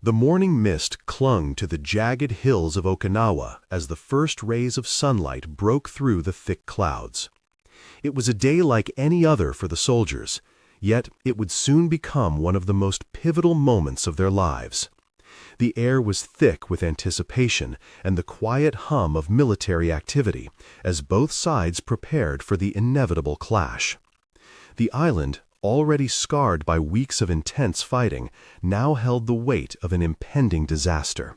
The morning mist clung to the jagged hills of Okinawa as the first rays of sunlight broke through the thick clouds. It was a day like any other for the soldiers, yet it would soon become one of the most pivotal moments of their lives. The air was thick with anticipation and the quiet hum of military activity as both sides prepared for the inevitable clash. The island, already scarred by weeks of intense fighting, now held the weight of an impending disaster.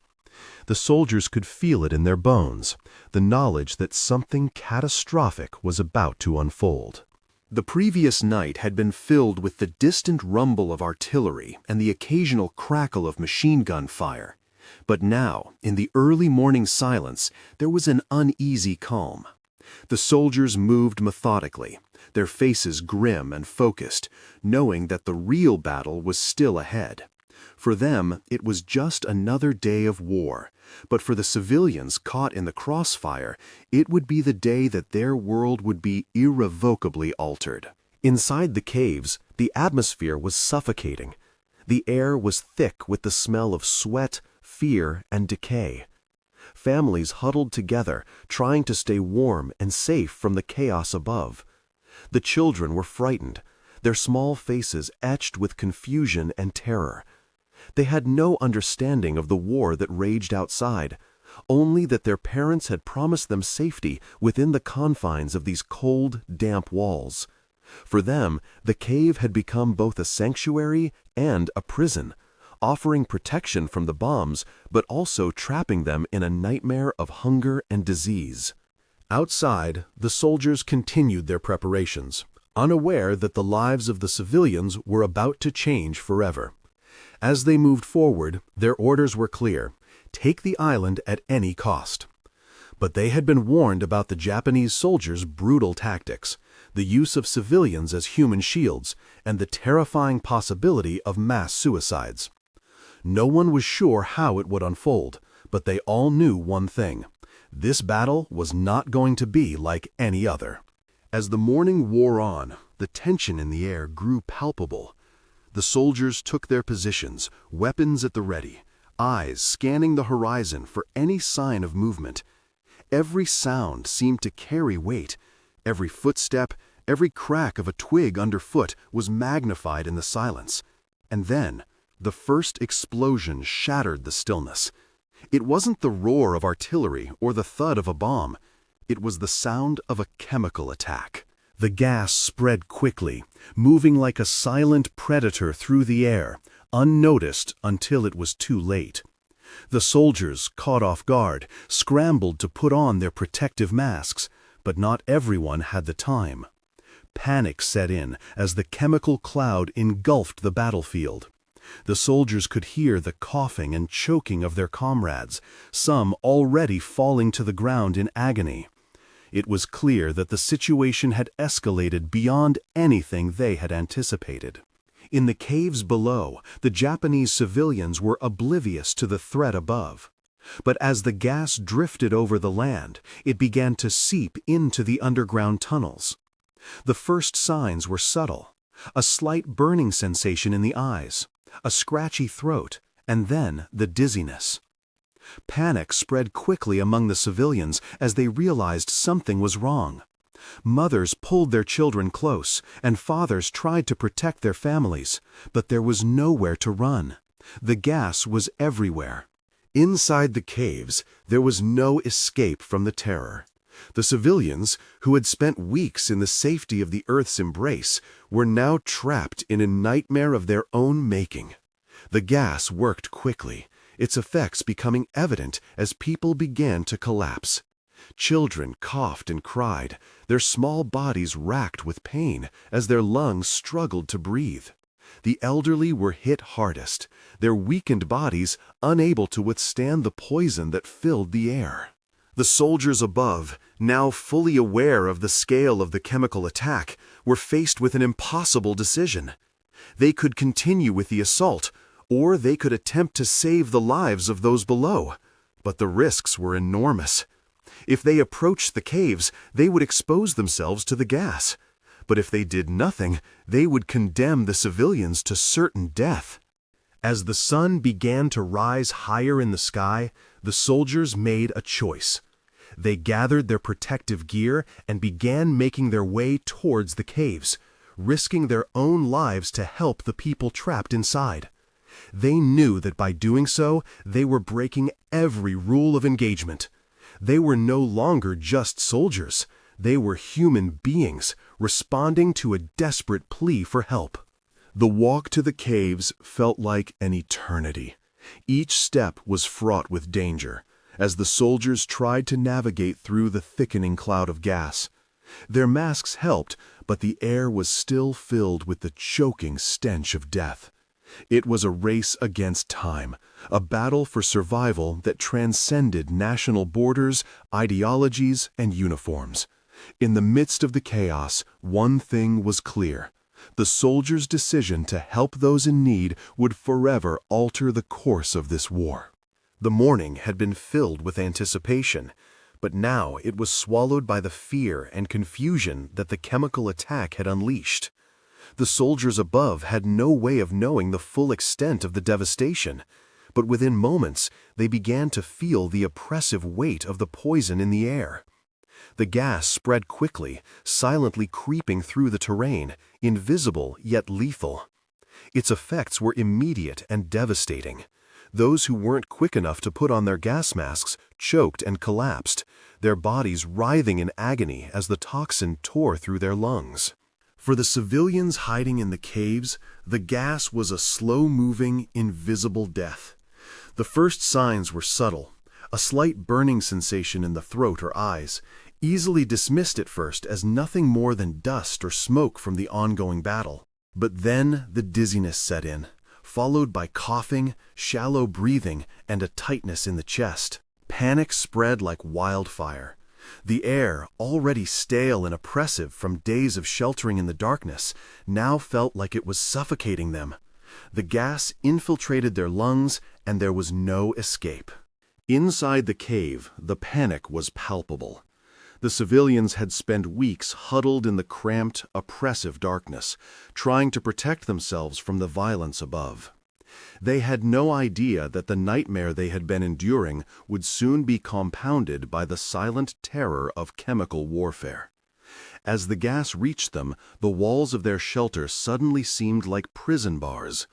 The soldiers could feel it in their bones, the knowledge that something catastrophic was about to unfold. The previous night had been filled with the distant rumble of artillery and the occasional crackle of machine gun fire. But now, in the early morning silence, there was an uneasy calm. The soldiers moved methodically, their faces grim and focused, knowing that the real battle was still ahead. For them, it was just another day of war, but for the civilians caught in the crossfire, it would be the day that their world would be irrevocably altered. Inside the caves, the atmosphere was suffocating. The air was thick with the smell of sweat, fear, and decay. Families huddled together, trying to stay warm and safe from the chaos above. The children were frightened, their small faces etched with confusion and terror. They had no understanding of the war that raged outside, only that their parents had promised them safety within the confines of these cold, damp walls. For them, the cave had become both a sanctuary and a prison, offering protection from the bombs, but also trapping them in a nightmare of hunger and disease. Outside, the soldiers continued their preparations, unaware that the lives of the civilians were about to change forever. As they moved forward, their orders were clear: take the island at any cost. But they had been warned about the Japanese soldiers' brutal tactics, the use of civilians as human shields, and the terrifying possibility of mass suicides. No one was sure how it would unfold, but they all knew one thing: this battle was not going to be like any other. As the morning wore on, the tension in the air grew palpable. The soldiers took their positions, weapons at the ready, eyes scanning the horizon for any sign of movement. Every sound seemed to carry weight. Every footstep, every crack of a twig underfoot was magnified in the silence. And then, the first explosion shattered the stillness. It wasn't the roar of artillery or the thud of a bomb. It was the sound of a chemical attack. The gas spread quickly, moving like a silent predator through the air, unnoticed until it was too late. The soldiers, caught off guard, scrambled to put on their protective masks, but not everyone had the time. Panic set in as the chemical cloud engulfed the battlefield. The soldiers could hear the coughing and choking of their comrades, some already falling to the ground in agony. It was clear that the situation had escalated beyond anything they had anticipated. In the caves below, the Japanese civilians were oblivious to the threat above. But as the gas drifted over the land, it began to seep into the underground tunnels. The first signs were subtle: a slight burning sensation in the eyes, a scratchy throat, and then the dizziness. Panic spread quickly among the civilians as they realized something was wrong. Mothers pulled their children close, and fathers tried to protect their families, but there was nowhere to run. The gas was everywhere. Inside the caves, there was no escape from the terror. The civilians, who had spent weeks in the safety of the Earth's embrace, were now trapped in a nightmare of their own making. The gas worked quickly, its effects becoming evident as people began to collapse. Children coughed and cried, their small bodies racked with pain as their lungs struggled to breathe. The elderly were hit hardest, their weakened bodies unable to withstand the poison that filled the air. The soldiers above, now fully aware of the scale of the chemical attack, were faced with an impossible decision. They could continue with the assault, or they could attempt to save the lives of those below. But the risks were enormous. If they approached the caves, they would expose themselves to the gas. But if they did nothing, they would condemn the civilians to certain death. As the sun began to rise higher in the sky, the soldiers made a choice. They gathered their protective gear and began making their way towards the caves, risking their own lives to help the people trapped inside. They knew that by doing so, they were breaking every rule of engagement. They were no longer just soldiers. They were human beings, responding to a desperate plea for help. The walk to the caves felt like an eternity. Each step was fraught with danger, as the soldiers tried to navigate through the thickening cloud of gas. Their masks helped, but the air was still filled with the choking stench of death. It was a race against time, a battle for survival that transcended national borders, ideologies, and uniforms. In the midst of the chaos, one thing was clear. The soldiers' decision to help those in need would forever alter the course of this war. The morning had been filled with anticipation, but now it was swallowed by the fear and confusion that the chemical attack had unleashed. The soldiers above had no way of knowing the full extent of the devastation, but within moments they began to feel the oppressive weight of the poison in the air. The gas spread quickly, silently creeping through the terrain, invisible yet lethal. Its effects were immediate and devastating. Those who weren't quick enough to put on their gas masks choked and collapsed, their bodies writhing in agony as the toxin tore through their lungs. For the civilians hiding in the caves, the gas was a slow-moving, invisible death. The first signs were subtle, a slight burning sensation in the throat or eyes, easily dismissed at first as nothing more than dust or smoke from the ongoing battle. But then the dizziness set in, followed by coughing, shallow breathing, and a tightness in the chest. Panic spread like wildfire. The air, already stale and oppressive from days of sheltering in the darkness, now felt like it was suffocating them. The gas infiltrated their lungs, and there was no escape. Inside the cave, the panic was palpable. The civilians had spent weeks huddled in the cramped, oppressive darkness, trying to protect themselves from the violence above. They had no idea that the nightmare they had been enduring would soon be compounded by the silent terror of chemical warfare. As the gas reached them, the walls of their shelter suddenly seemed like prison bars.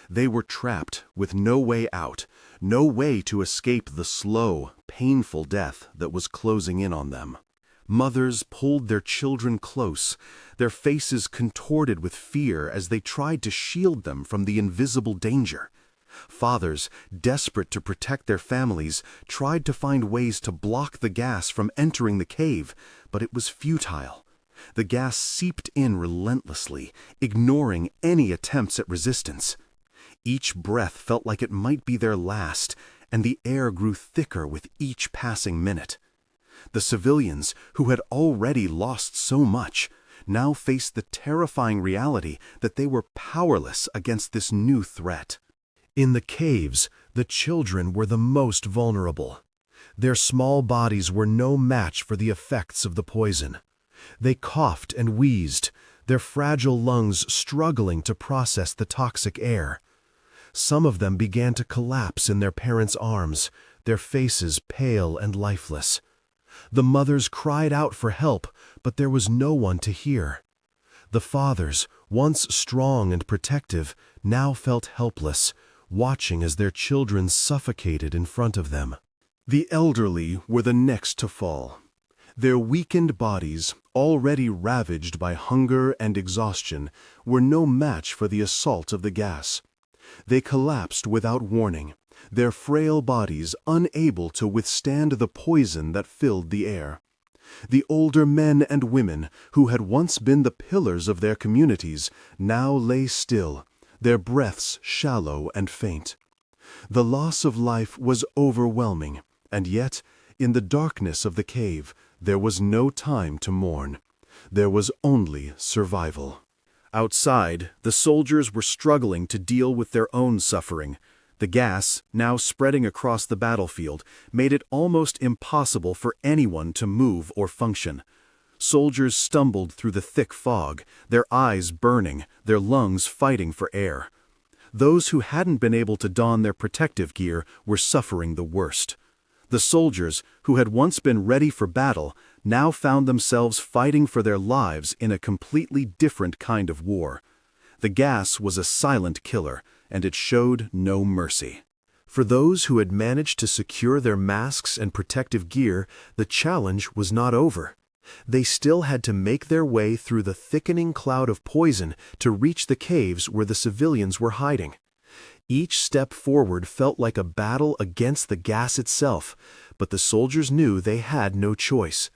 They were trapped, with no way out, no way to escape the slow, painful death that was closing in on them. Mothers pulled their children close, their faces contorted with fear as they tried to shield them from the invisible danger. Fathers, desperate to protect their families, tried to find ways to block the gas from entering the cave, but it was futile. The gas seeped in relentlessly, ignoring any attempts at resistance. Each breath felt like it might be their last, and the air grew thicker with each passing minute. The civilians, who had already lost so much, now faced the terrifying reality that they were powerless against this new threat. In the caves, the children were the most vulnerable. Their small bodies were no match for the effects of the poison. They coughed and wheezed, their fragile lungs struggling to process the toxic air. Some of them began to collapse in their parents' arms, their faces pale and lifeless. The mothers cried out for help, but there was no one to hear. The fathers, once strong and protective, now felt helpless, watching as their children suffocated in front of them. The elderly were the next to fall. Their weakened bodies, already ravaged by hunger and exhaustion, were no match for the assault of the gas. They collapsed without warning, their frail bodies unable to withstand the poison that filled the air. The older men and women, who had once been the pillars of their communities, now lay still, their breaths shallow and faint. The loss of life was overwhelming, and yet, in the darkness of the cave, there was no time to mourn. There was only survival. Outside, the soldiers were struggling to deal with their own suffering. The gas, now spreading across the battlefield, made it almost impossible for anyone to move or function. Soldiers stumbled through the thick fog, their eyes burning, their lungs fighting for air. Those who hadn't been able to don their protective gear were suffering the worst. The soldiers, who had once been ready for battle, now found themselves fighting for their lives in a completely different kind of war. The gas was a silent killer, and it showed no mercy. For those who had managed to secure their masks and protective gear, the challenge was not over. They still had to make their way through the thickening cloud of poison to reach the caves where the civilians were hiding. Each step forward felt like a battle against the gas itself, but the soldiers knew they had no choice.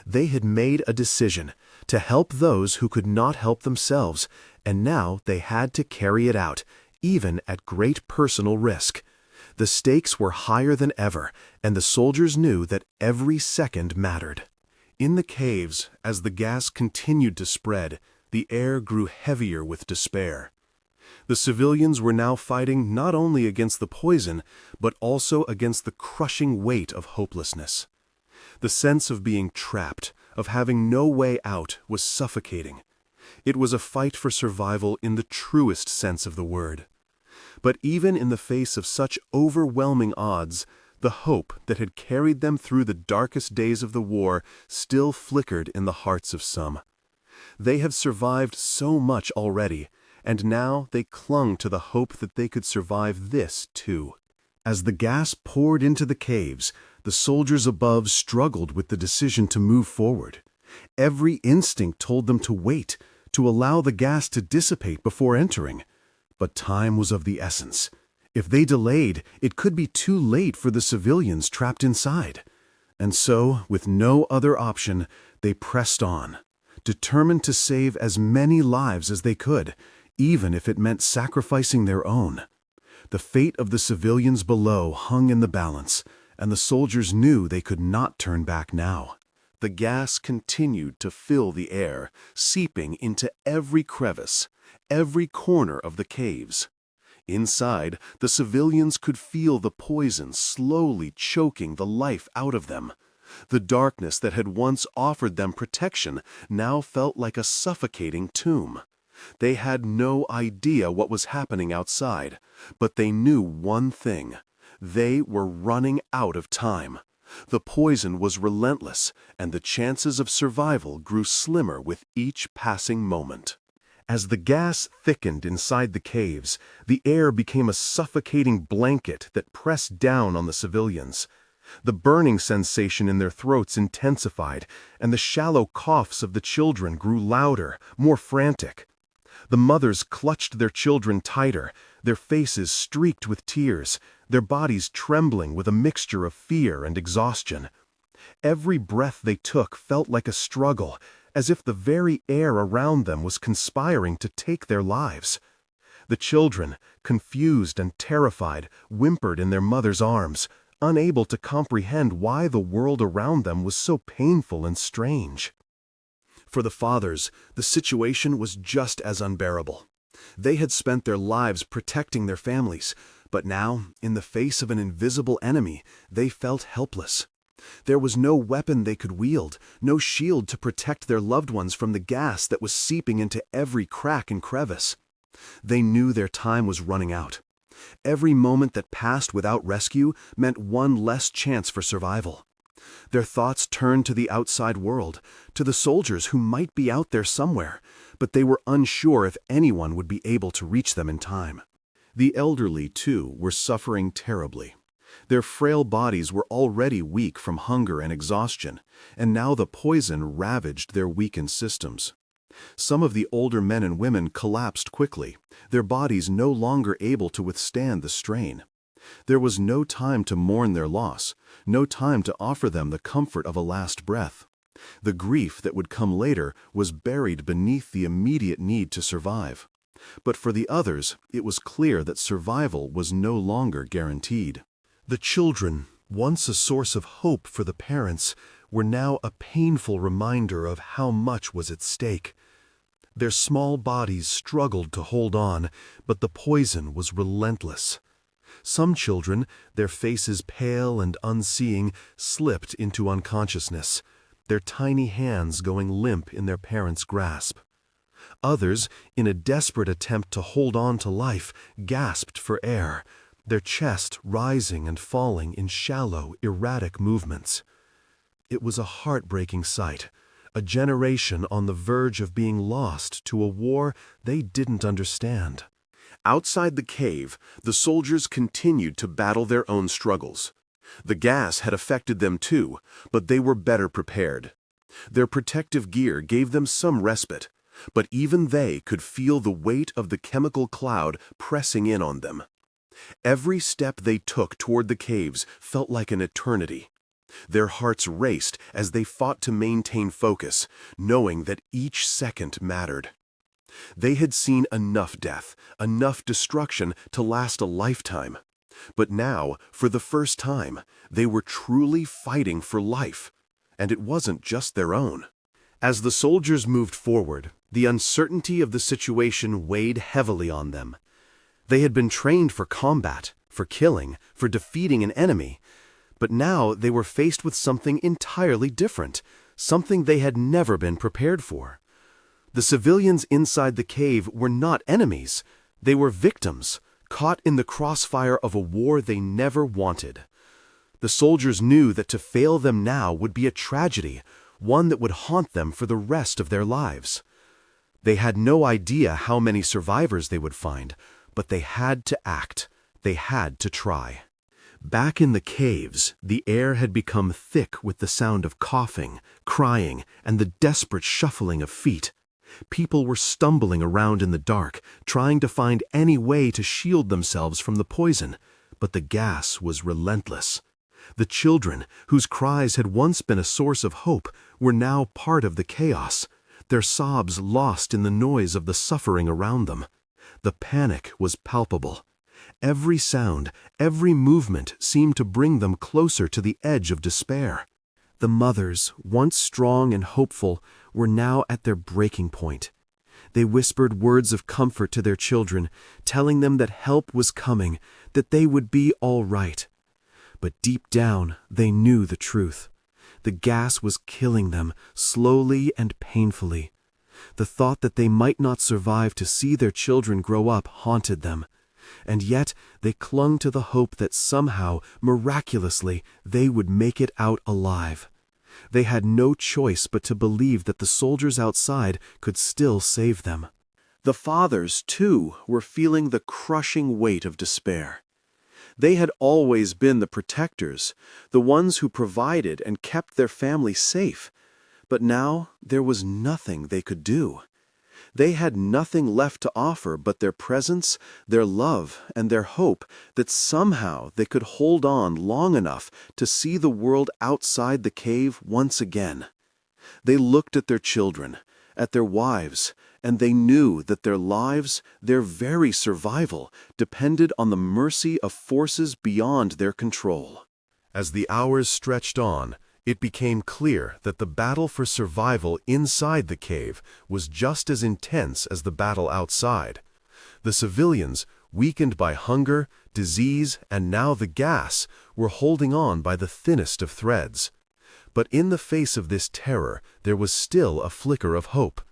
They had made a decision to help those who could not help themselves, and now they had to carry it out, even at great personal risk. The stakes were higher than ever, and the soldiers knew that every second mattered. In the caves, as the gas continued to spread, the air grew heavier with despair. The civilians were now fighting not only against the poison, but also against the crushing weight of hopelessness. The sense of being trapped, of having no way out, was suffocating. It was a fight for survival in the truest sense of the word. But even in the face of such overwhelming odds, the hope that had carried them through the darkest days of the war still flickered in the hearts of some. They had survived so much already, and now they clung to the hope that they could survive this too. As the gas poured into the caves, the soldiers above struggled with the decision to move forward. Every instinct told them to wait, to allow the gas to dissipate before entering. But time was of the essence. If they delayed, it could be too late for the civilians trapped inside. And so, with no other option, they pressed on, determined to save as many lives as they could, even if it meant sacrificing their own. The fate of the civilians below hung in the balance, and the soldiers knew they could not turn back now. The gas continued to fill the air, seeping into every crevice, every corner of the caves. Inside, the civilians could feel the poison slowly choking the life out of them. The darkness that had once offered them protection now felt like a suffocating tomb. They had no idea what was happening outside, but they knew one thing. They were running out of time. The poison was relentless, and the chances of survival grew slimmer with each passing moment. As the gas thickened inside the caves, the air became a suffocating blanket that pressed down on the civilians. The burning sensation in their throats intensified, and the shallow coughs of the children grew louder, more frantic. The mothers clutched their children tighter, their faces streaked with tears, their bodies trembling with a mixture of fear and exhaustion. Every breath they took felt like a struggle, as if the very air around them was conspiring to take their lives. The children, confused and terrified, whimpered in their mothers' arms, unable to comprehend why the world around them was so painful and strange. For the fathers, the situation was just as unbearable. They had spent their lives protecting their families, but now, in the face of an invisible enemy, they felt helpless. There was no weapon they could wield, no shield to protect their loved ones from the gas that was seeping into every crack and crevice. They knew their time was running out. Every moment that passed without rescue meant one less chance for survival. Their thoughts turned to the outside world, to the soldiers who might be out there somewhere, but they were unsure if anyone would be able to reach them in time. The elderly, too, were suffering terribly. Their frail bodies were already weak from hunger and exhaustion, and now the poison ravaged their weakened systems. Some of the older men and women collapsed quickly, their bodies no longer able to withstand the strain. There was no time to mourn their loss, no time to offer them the comfort of a last breath. The grief that would come later was buried beneath the immediate need to survive. But for the others, it was clear that survival was no longer guaranteed. The children, once a source of hope for the parents, were now a painful reminder of how much was at stake. Their small bodies struggled to hold on, but the poison was relentless. Some children, their faces pale and unseeing, slipped into unconsciousness, their tiny hands going limp in their parents' grasp. Others, in a desperate attempt to hold on to life, gasped for air, their chest rising and falling in shallow, erratic movements. It was a heartbreaking sight, a generation on the verge of being lost to a war they didn't understand. Outside the cave, the soldiers continued to battle their own struggles. The gas had affected them too, but they were better prepared. Their protective gear gave them some respite, but even they could feel the weight of the chemical cloud pressing in on them. Every step they took toward the caves felt like an eternity. Their hearts raced as they fought to maintain focus, knowing that each second mattered. They had seen enough death, enough destruction to last a lifetime. But now, for the first time, they were truly fighting for life. And it wasn't just their own. As the soldiers moved forward, the uncertainty of the situation weighed heavily on them. They had been trained for combat, for killing, for defeating an enemy. But now they were faced with something entirely different, something they had never been prepared for. The civilians inside the cave were not enemies. They were victims, caught in the crossfire of a war they never wanted. The soldiers knew that to fail them now would be a tragedy, one that would haunt them for the rest of their lives. They had no idea how many survivors they would find, but they had to act. They had to try. Back in the caves, the air had become thick with the sound of coughing, crying, and the desperate shuffling of feet. People were stumbling around in the dark, trying to find any way to shield themselves from the poison, but the gas was relentless. The children, whose cries had once been a source of hope, were now part of the chaos, their sobs lost in the noise of the suffering around them. The panic was palpable. Every sound, every movement seemed to bring them closer to the edge of despair. The mothers, once strong and hopeful, were now at their breaking point. They whispered words of comfort to their children, telling them that help was coming, that they would be all right. But deep down, they knew the truth. The gas was killing them, slowly and painfully. The thought that they might not survive to see their children grow up haunted them. And yet they clung to the hope that somehow, miraculously, they would make it out alive. They had no choice but to believe that the soldiers outside could still save them. The fathers, too, were feeling the crushing weight of despair. They had always been the protectors, the ones who provided and kept their family safe. But now there was nothing they could do. They had nothing left to offer but their presence, their love, and their hope that somehow they could hold on long enough to see the world outside the cave once again. They looked at their children, at their wives, and they knew that their lives, their very survival, depended on the mercy of forces beyond their control. As the hours stretched on, it became clear that the battle for survival inside the cave was just as intense as the battle outside. The civilians, weakened by hunger, disease, and now the gas, were holding on by the thinnest of threads. But in the face of this terror, there was still a flicker of hope.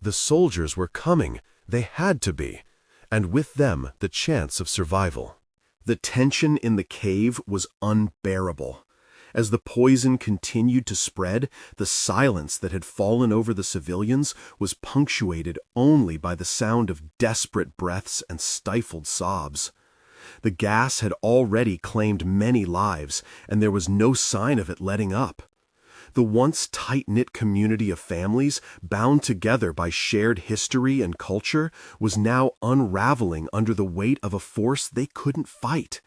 The soldiers were coming, they had to be, and with them the chance of survival. The tension in the cave was unbearable. As the poison continued to spread, the silence that had fallen over the civilians was punctuated only by the sound of desperate breaths and stifled sobs. The gas had already claimed many lives, and there was no sign of it letting up. The once tight-knit community of families, bound together by shared history and culture, was now unraveling under the weight of a force they couldn't fight.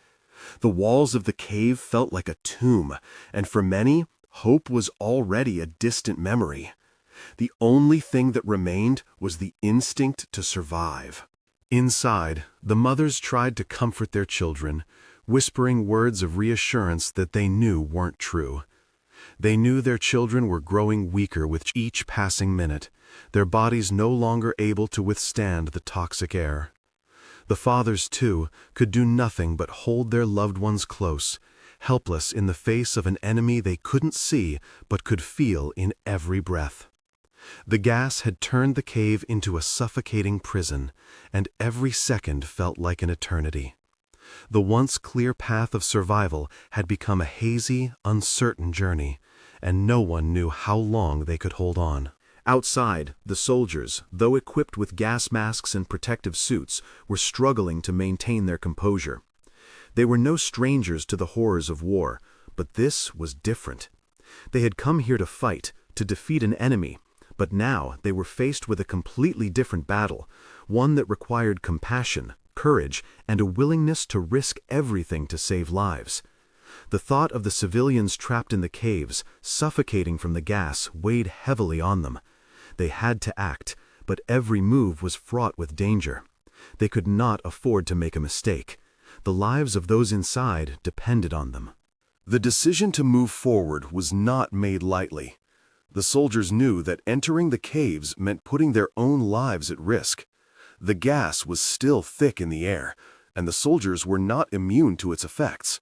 The walls of the cave felt like a tomb, and for many, hope was already a distant memory. The only thing that remained was the instinct to survive. Inside, the mothers tried to comfort their children, whispering words of reassurance that they knew weren't true. They knew their children were growing weaker with each passing minute, their bodies no longer able to withstand the toxic air. The fathers, too, could do nothing but hold their loved ones close, helpless in the face of an enemy they couldn't see but could feel in every breath. The gas had turned the cave into a suffocating prison, and every second felt like an eternity. The once clear path of survival had become a hazy, uncertain journey, and no one knew how long they could hold on. Outside, the soldiers, though equipped with gas masks and protective suits, were struggling to maintain their composure. They were no strangers to the horrors of war, but this was different. They had come here to fight, to defeat an enemy, but now they were faced with a completely different battle, one that required compassion, courage, and a willingness to risk everything to save lives. The thought of the civilians trapped in the caves, suffocating from the gas, weighed heavily on them. They had to act, but every move was fraught with danger. They could not afford to make a mistake. The lives of those inside depended on them. The decision to move forward was not made lightly. The soldiers knew that entering the caves meant putting their own lives at risk. The gas was still thick in the air, and the soldiers were not immune to its effects.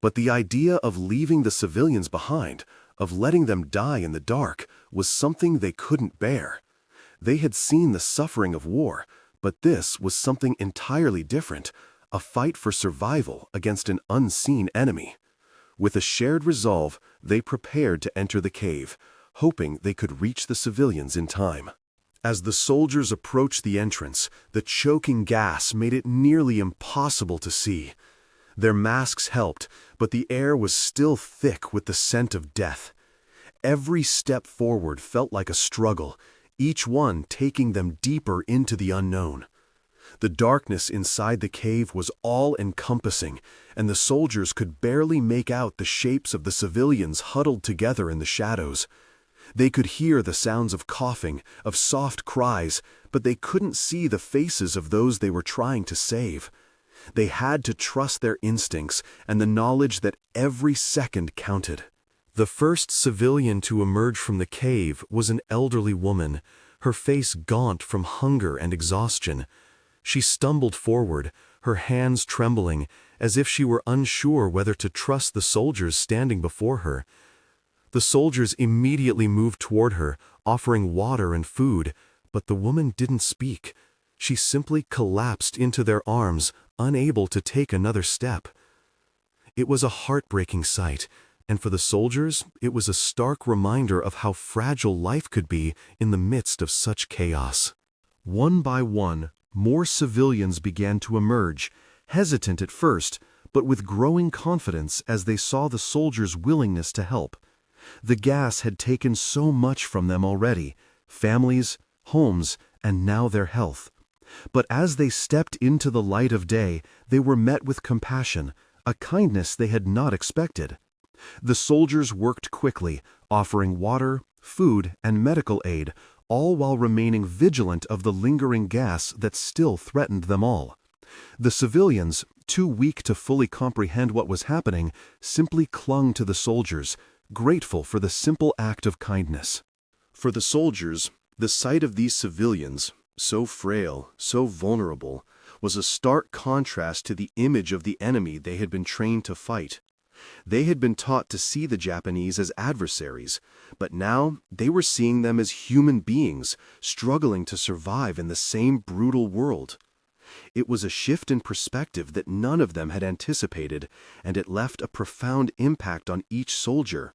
But the idea of leaving the civilians behind, of letting them die in the dark, was something they couldn't bear. They had seen the suffering of war, but this was something entirely different, a fight for survival against an unseen enemy. With a shared resolve, they prepared to enter the cave, hoping they could reach the civilians in time. As the soldiers approached the entrance, the choking gas made it nearly impossible to see. Their masks helped, but the air was still thick with the scent of death. Every step forward felt like a struggle, each one taking them deeper into the unknown. The darkness inside the cave was all-encompassing, and the soldiers could barely make out the shapes of the civilians huddled together in the shadows. They could hear the sounds of coughing, of soft cries, but they couldn't see the faces of those they were trying to save. They had to trust their instincts and the knowledge that every second counted. The first civilian to emerge from the cave was an elderly woman, her face gaunt from hunger and exhaustion. She stumbled forward, her hands trembling, as if she were unsure whether to trust the soldiers standing before her. The soldiers immediately moved toward her, offering water and food, but the woman didn't speak. She simply collapsed into their arms, unable to take another step. It was a heartbreaking sight, and for the soldiers, it was a stark reminder of how fragile life could be in the midst of such chaos. One by one, more civilians began to emerge, hesitant at first, but with growing confidence as they saw the soldiers' willingness to help. The gas had taken so much from them already, families, homes, and now their health. But as they stepped into the light of day, they were met with compassion, a kindness they had not expected. The soldiers worked quickly, offering water, food, and medical aid, all while remaining vigilant of the lingering gas that still threatened them all. The civilians, too weak to fully comprehend what was happening, simply clung to the soldiers, grateful for the simple act of kindness. For the soldiers, the sight of these civilians, so frail, so vulnerable, was a stark contrast to the image of the enemy they had been trained to fight. They had been taught to see the Japanese as adversaries, but now they were seeing them as human beings, struggling to survive in the same brutal world. It was a shift in perspective that none of them had anticipated, and it left a profound impact on each soldier.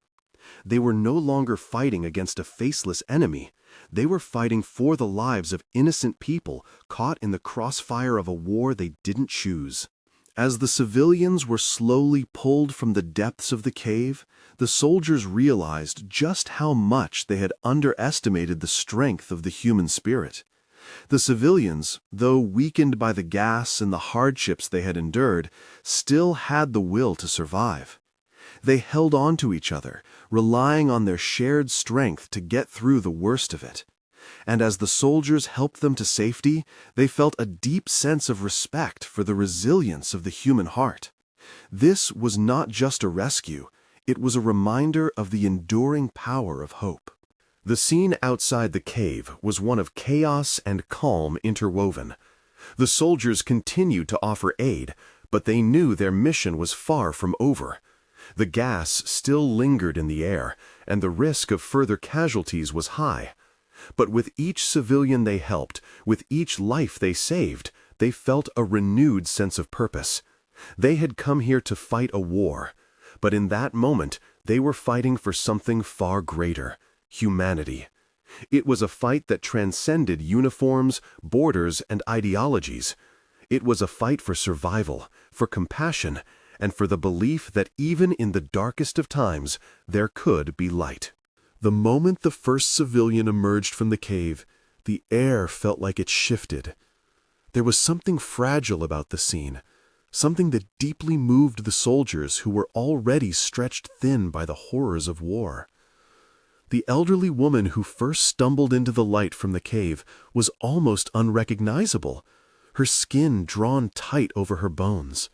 They were no longer fighting against a faceless enemy. They were fighting for the lives of innocent people caught in the crossfire of a war they didn't choose. As the civilians were slowly pulled from the depths of the cave, the soldiers realized just how much they had underestimated the strength of the human spirit. The civilians, though weakened by the gas and the hardships they had endured, still had the will to survive. They held on to each other, relying on their shared strength to get through the worst of it. And as the soldiers helped them to safety, they felt a deep sense of respect for the resilience of the human heart. This was not just a rescue, it was a reminder of the enduring power of hope. The scene outside the cave was one of chaos and calm interwoven. The soldiers continued to offer aid, but they knew their mission was far from over. The gas still lingered in the air, and the risk of further casualties was high. But with each civilian they helped, with each life they saved, they felt a renewed sense of purpose. They had come here to fight a war, but in that moment they were fighting for something far greater: humanity. It was a fight that transcended uniforms, borders, and ideologies. It was a fight for survival, for compassion, and for the belief that even in the darkest of times, there could be light. The moment the first civilian emerged from the cave, the air felt like it shifted. There was something fragile about the scene, something that deeply moved the soldiers who were already stretched thin by the horrors of war. The elderly woman who first stumbled into the light from the cave was almost unrecognizable, her skin drawn tight over her bones.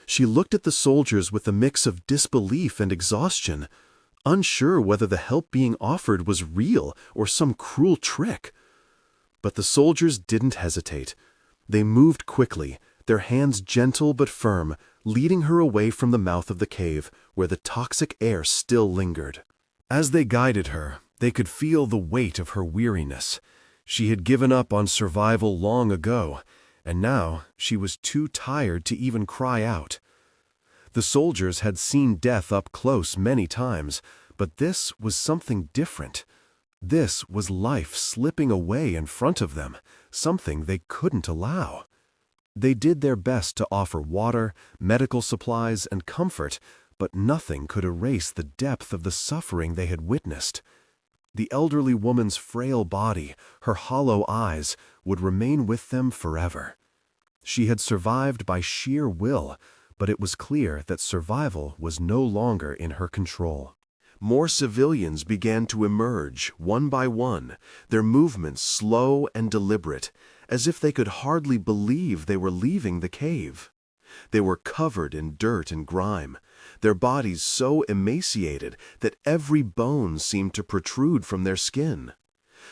She looked at the soldiers with a mix of disbelief and exhaustion, unsure whether the help being offered was real or some cruel trick. But the soldiers didn't hesitate. They moved quickly, their hands gentle but firm, leading her away from the mouth of the cave, where the toxic air still lingered. As they guided her, they could feel the weight of her weariness. She had given up on survival long ago, and now she was too tired to even cry out. The soldiers had seen death up close many times, but this was something different. This was life slipping away in front of them, something they couldn't allow. They did their best to offer water, medical supplies, and comfort, but nothing could erase the depth of the suffering they had witnessed. The elderly woman's frail body, her hollow eyes, would remain with them forever. She had survived by sheer will, but it was clear that survival was no longer in her control. More civilians began to emerge, one by one, their movements slow and deliberate, as if they could hardly believe they were leaving the cave. They were covered in dirt and grime, their bodies so emaciated that every bone seemed to protrude from their skin.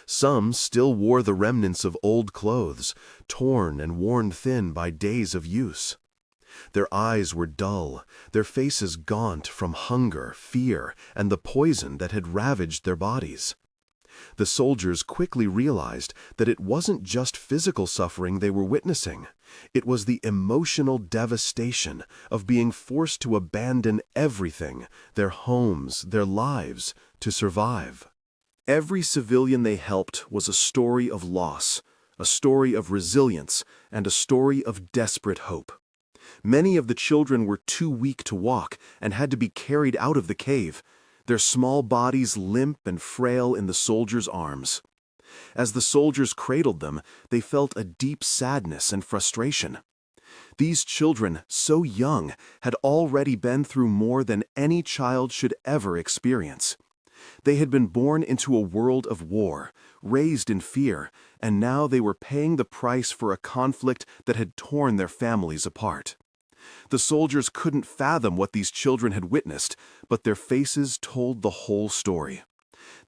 Some still wore the remnants of old clothes, torn and worn thin by days of use. Their eyes were dull, their faces gaunt from hunger, fear, and the poison that had ravaged their bodies. The soldiers quickly realized that it wasn't just physical suffering they were witnessing. It was the emotional devastation of being forced to abandon everything, their homes, their lives, to survive. Every civilian they helped was a story of loss, a story of resilience, and a story of desperate hope. Many of the children were too weak to walk and had to be carried out of the cave, their small bodies limp and frail in the soldiers' arms. As the soldiers cradled them, they felt a deep sadness and frustration. These children, so young, had already been through more than any child should ever experience. They had been born into a world of war, raised in fear, and now they were paying the price for a conflict that had torn their families apart. The soldiers couldn't fathom what these children had witnessed, but their faces told the whole story.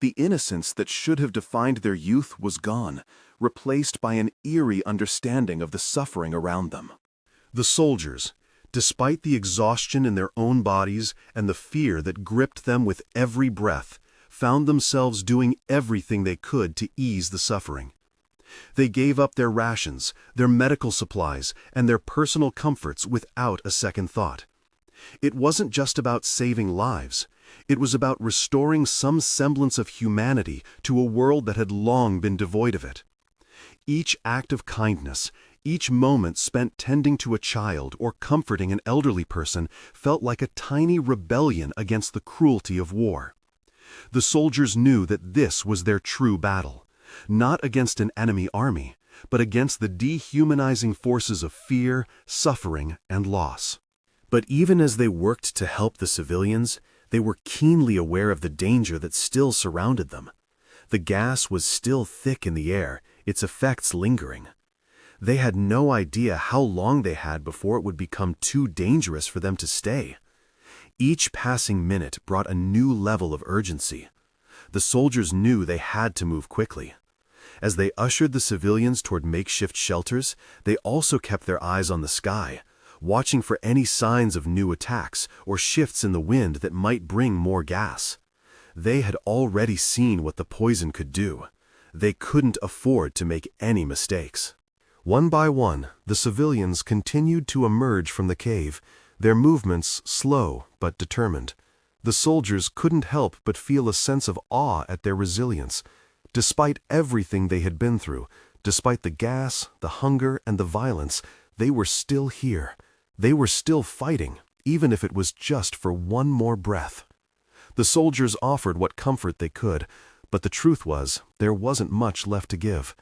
The innocence that should have defined their youth was gone, replaced by an eerie understanding of the suffering around them. The soldiers, despite the exhaustion in their own bodies and the fear that gripped them with every breath, found themselves doing everything they could to ease the suffering. They gave up their rations, their medical supplies, and their personal comforts without a second thought. It wasn't just about saving lives. It was about restoring some semblance of humanity to a world that had long been devoid of it. Each act of kindness, each moment spent tending to a child or comforting an elderly person felt like a tiny rebellion against the cruelty of war. The soldiers knew that this was their true battle. Not against an enemy army, but against the dehumanizing forces of fear, suffering, and loss. But even as they worked to help the civilians, they were keenly aware of the danger that still surrounded them. The gas was still thick in the air, its effects lingering. They had no idea how long they had before it would become too dangerous for them to stay. Each passing minute brought a new level of urgency. The soldiers knew they had to move quickly. As they ushered the civilians toward makeshift shelters, they also kept their eyes on the sky, watching for any signs of new attacks or shifts in the wind that might bring more gas. They had already seen what the poison could do. They couldn't afford to make any mistakes. One by one, the civilians continued to emerge from the cave, their movements slow but determined. The soldiers couldn't help but feel a sense of awe at their resilience. Despite everything they had been through, despite the gas, the hunger, and the violence, they were still here. They were still fighting, even if it was just for one more breath. The soldiers offered what comfort they could, but the truth was, there wasn't much left to give.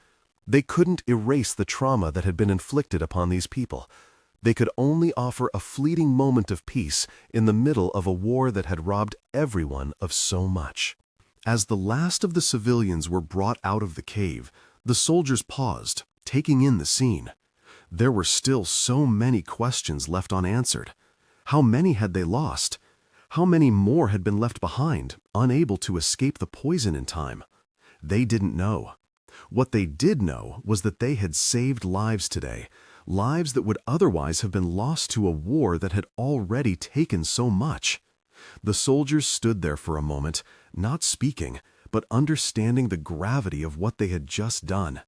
They couldn't erase the trauma that had been inflicted upon these people. They could only offer a fleeting moment of peace in the middle of a war that had robbed everyone of so much. As the last of the civilians were brought out of the cave, the soldiers paused, taking in the scene. There were still so many questions left unanswered. How many had they lost? How many more had been left behind, unable to escape the poison in time? They didn't know. What they did know was that they had saved lives today, lives that would otherwise have been lost to a war that had already taken so much. The soldiers stood there for a moment, not speaking, but understanding the gravity of what they had just done.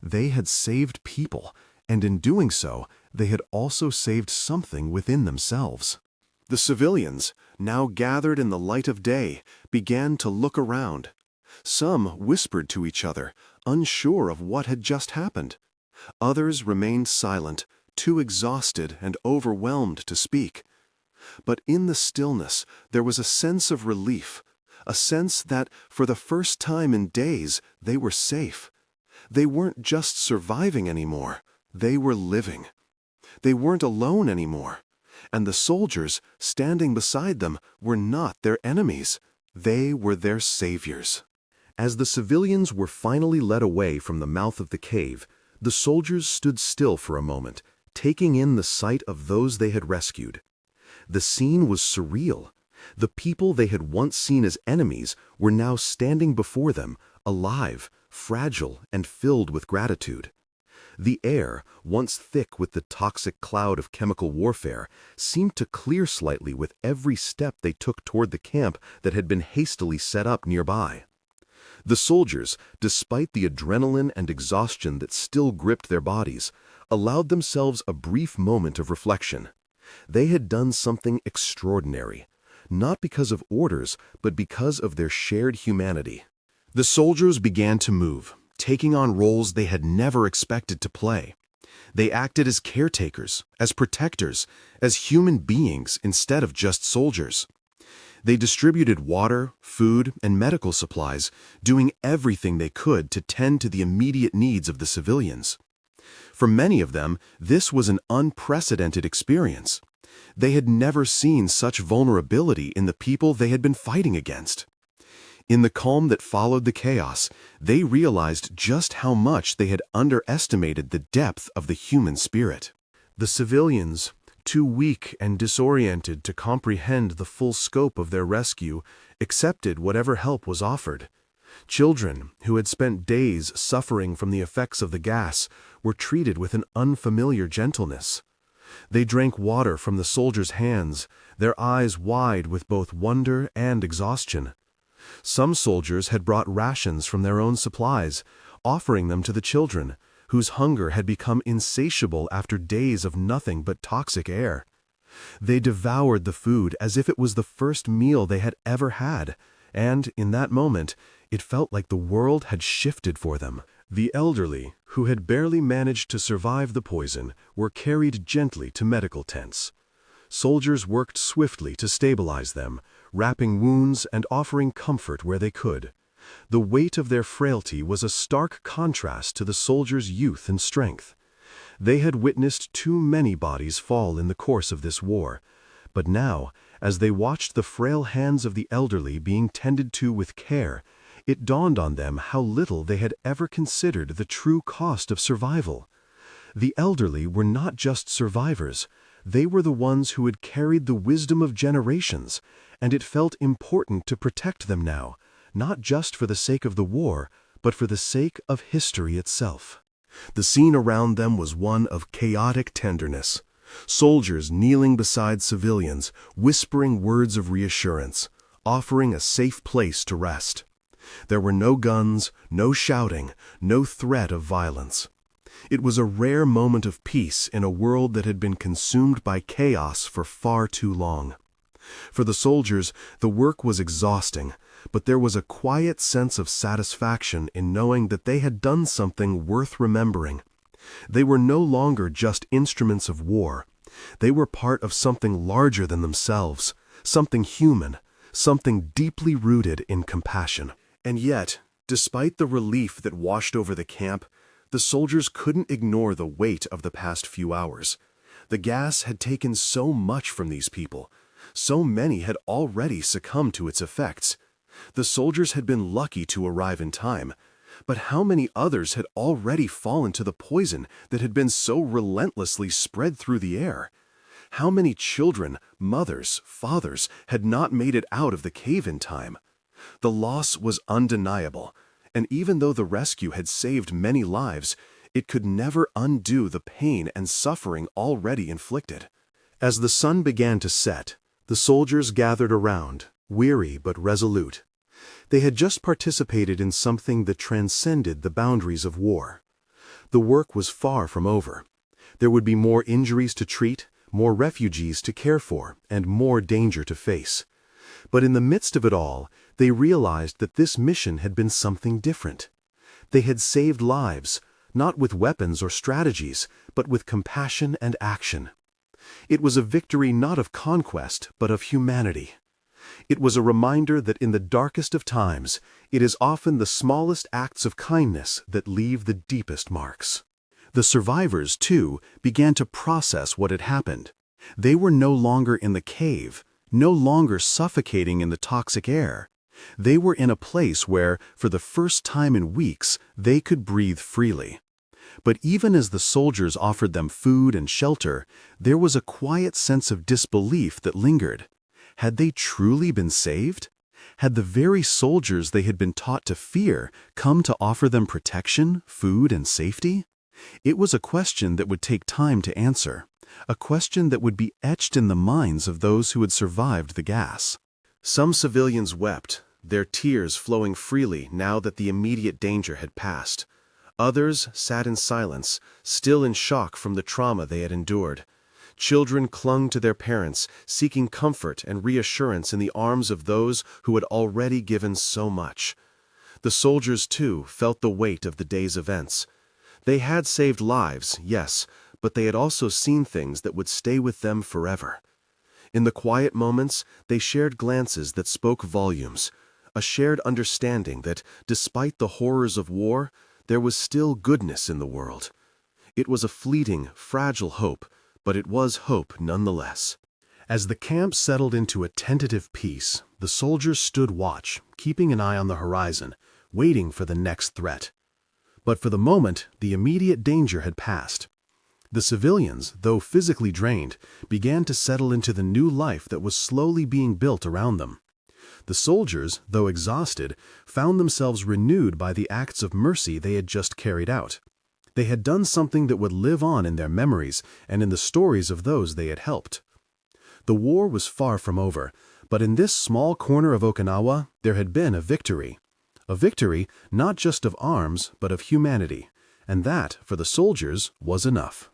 They had saved people, and in doing so, they had also saved something within themselves. The civilians, now gathered in the light of day, began to look around. Some whispered to each other, unsure of what had just happened. Others remained silent, too exhausted and overwhelmed to speak. But in the stillness, there was a sense of relief, a sense that, for the first time in days, they were safe. They weren't just surviving anymore, they were living. They weren't alone anymore, and the soldiers, standing beside them, were not their enemies. They were their saviors. As the civilians were finally led away from the mouth of the cave, the soldiers stood still for a moment, taking in the sight of those they had rescued. The scene was surreal. The people they had once seen as enemies were now standing before them, alive, fragile, and filled with gratitude. The air, once thick with the toxic cloud of chemical warfare, seemed to clear slightly with every step they took toward the camp that had been hastily set up nearby. The soldiers, despite the adrenaline and exhaustion that still gripped their bodies, allowed themselves a brief moment of reflection. They had done something extraordinary, not because of orders, but because of their shared humanity. The soldiers began to move, taking on roles they had never expected to play. They acted as caretakers, as protectors, as human beings instead of just soldiers. They distributed water, food, and medical supplies, doing everything they could to tend to the immediate needs of the civilians. For many of them, this was an unprecedented experience. They had never seen such vulnerability in the people they had been fighting against. In the calm that followed the chaos, they realized just how much they had underestimated the depth of the human spirit. The civilians, too weak and disoriented to comprehend the full scope of their rescue, accepted whatever help was offered. Children, who had spent days suffering from the effects of the gas, were treated with an unfamiliar gentleness. They drank water from the soldiers' hands, their eyes wide with both wonder and exhaustion. Some soldiers had brought rations from their own supplies, offering them to the children, whose hunger had become insatiable after days of nothing but toxic air. They devoured the food as if it was the first meal they had ever had, and, in that moment, it felt like the world had shifted for them. The elderly, who had barely managed to survive the poison, were carried gently to medical tents. Soldiers worked swiftly to stabilize them, wrapping wounds and offering comfort where they could. The weight of their frailty was a stark contrast to the soldiers' youth and strength. They had witnessed too many bodies fall in the course of this war, but now, as they watched the frail hands of the elderly being tended to with care, it dawned on them how little they had ever considered the true cost of survival. The elderly were not just survivors, they were the ones who had carried the wisdom of generations, and it felt important to protect them now, not just for the sake of the war, but for the sake of history itself. The scene around them was one of chaotic tenderness. Soldiers kneeling beside civilians, whispering words of reassurance, offering a safe place to rest. There were no guns, no shouting, no threat of violence. It was a rare moment of peace in a world that had been consumed by chaos for far too long. For the soldiers, the work was exhausting, but there was a quiet sense of satisfaction in knowing that they had done something worth remembering. They were no longer just instruments of war. They were part of something larger than themselves, something human, something deeply rooted in compassion. And yet, despite the relief that washed over the camp, the soldiers couldn't ignore the weight of the past few hours. The gas had taken so much from these people. So many had already succumbed to its effects. The soldiers had been lucky to arrive in time, but how many others had already fallen to the poison that had been so relentlessly spread through the air? How many children, mothers, fathers had not made it out of the cave in time? The loss was undeniable, and even though the rescue had saved many lives, it could never undo the pain and suffering already inflicted. As the sun began to set, the soldiers gathered around, weary but resolute. They had just participated in something that transcended the boundaries of war. The work was far from over. There would be more injuries to treat, more refugees to care for, and more danger to face. But in the midst of it all, they realized that this mission had been something different. They had saved lives, not with weapons or strategies, but with compassion and action. It was a victory not of conquest, but of humanity. It was a reminder that in the darkest of times, it is often the smallest acts of kindness that leave the deepest marks. The survivors, too, began to process what had happened. They were no longer in the cave, no longer suffocating in the toxic air. They were in a place where, for the first time in weeks, they could breathe freely. But even as the soldiers offered them food and shelter, there was a quiet sense of disbelief that lingered. Had they truly been saved? Had the very soldiers they had been taught to fear come to offer them protection, food, and safety? It was a question that would take time to answer, a question that would be etched in the minds of those who had survived the gas. Some civilians wept, their tears flowing freely now that the immediate danger had passed. Others sat in silence, still in shock from the trauma they had endured. Children clung to their parents, seeking comfort and reassurance in the arms of those who had already given so much. The soldiers, too, felt the weight of the day's events. They had saved lives, yes, but they had also seen things that would stay with them forever. In the quiet moments, they shared glances that spoke volumes, a shared understanding that, despite the horrors of war, there was still goodness in the world. It was a fleeting, fragile hope, but it was hope nonetheless. As the camp settled into a tentative peace, the soldiers stood watch, keeping an eye on the horizon, waiting for the next threat. But for the moment, the immediate danger had passed. The civilians, though physically drained, began to settle into the new life that was slowly being built around them. The soldiers, though exhausted, found themselves renewed by the acts of mercy they had just carried out. They had done something that would live on in their memories and in the stories of those they had helped. The war was far from over, but in this small corner of Okinawa, there had been a victory. A victory not just of arms, but of humanity, and that, for the soldiers, was enough.